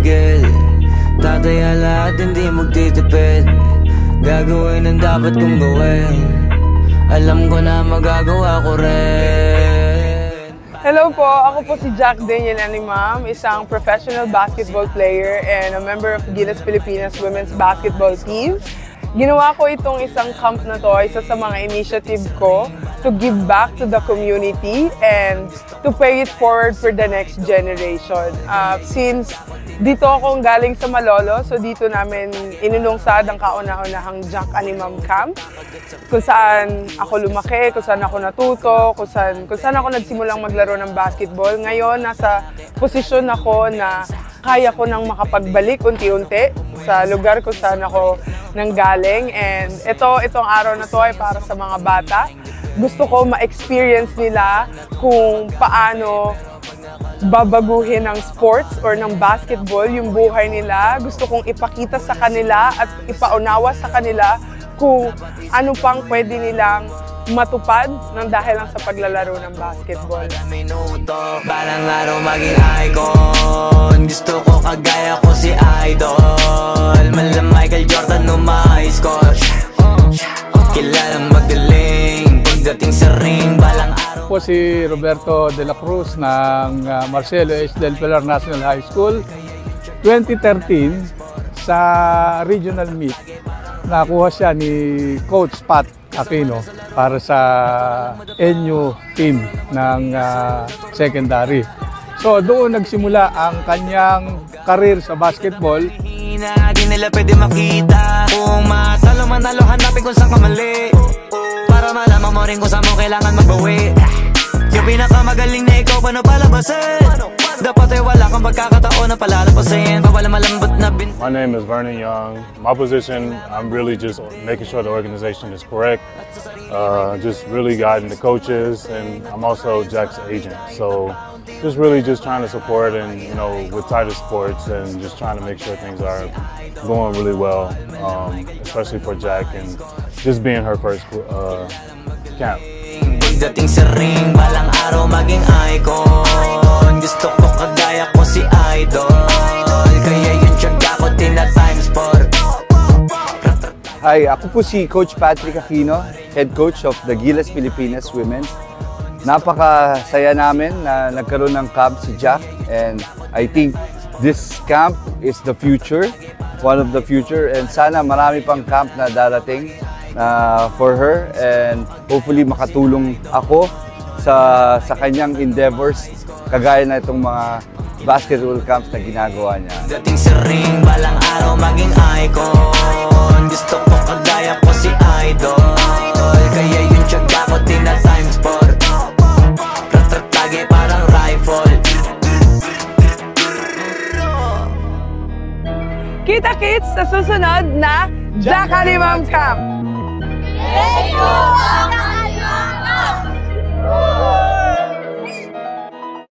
titigil. Tataya lahat, hindi magtitipid. Gagawin ang dapat kong gawin. Alam ko na magagawa ko rin. Hello po, ako po si Jack Daniel Animam, isang professional basketball player and a member of Gilas Pilipinas Women's Basketball Team. Ginawa ko itong isang camp na to, isa sa mga initiative ko to give back to the community and to pay it forward for the next generation. Since dito akong galing sa Malolo, so dito namin inulungsad ang kauna-unahang Jack Animam Camp, kung saan ako lumaki, kung saan ako natuto, kung saan ako nagsimulang maglaro ng basketball. Ngayon, nasa posisyon ako na kaya ko nang makapagbalik unti-unti sa lugar kung saan ako nanggaling. And itong araw na to ay para sa mga bata. Gusto ko ma-experience nila kung paano babaguhin ng sports or ng basketball yung buhay nila. Gusto kong ipakita sa kanila at ipaunawa sa kanila kung ano pang pwede nilang matupad ng dahil lang sa paglalaro ng basketball. Balang araw maging icon. Gusto ko kagaya ko si Idol. Mala Michael Jordan no high score. Kilalang magaling pagdating sa ring. Balang araw po si Roberto de la Cruz ng Marcelo H. del Pilar National High School. 2013 sa regional meet, nakuha siya ni Coach Pat Aquino para sa NU team ng secondary. So doon nagsimula ang kanyang career sa basketball. Di nila pwede makita. Kung matalo manalo, hanapin kung saan ka mali, para malaman mo rin kung saan mo kailangan magbawi. Yung pinakamagaling na ikaw, paano palabasin? Dapat ay wala kang pagkakataon na palalapasin. Bawal malambot na bin. My name is Vernon Young. My position, I'm really just making sure the organization is correct. Just really guiding the coaches, and I'm also Jack's agent. So just really just trying to support and, you know, with Titus Sports, and just trying to make sure things are going really well, especially for Jack and just being her first camp. Pagdating sa ring, balang araw maging icon. Gusto ko kagaya ko si Idol. Kaya yun tiyaga ko tina-times for. Hi, ako po si Coach Patrick Aquino, Head Coach of the Gilas Pilipinas Women's. Napakasaya namin na nagkaroon ng camp si Jack, and I think this camp is the future, one of the future, and sana marami pang camp na darating for her, and hopefully makatulong ako sa kanyang endeavors kagaya na itong mga basketball camps na ginagawa niya. Dating sa ring, balang araw maging icon. Gusto ko kagaya ko si Idol. Kaya yun tiyaga ko tina-times for. Ratratagi parang rifle. Kita-kits sa susunod na Jack Animam Camp! Let's go!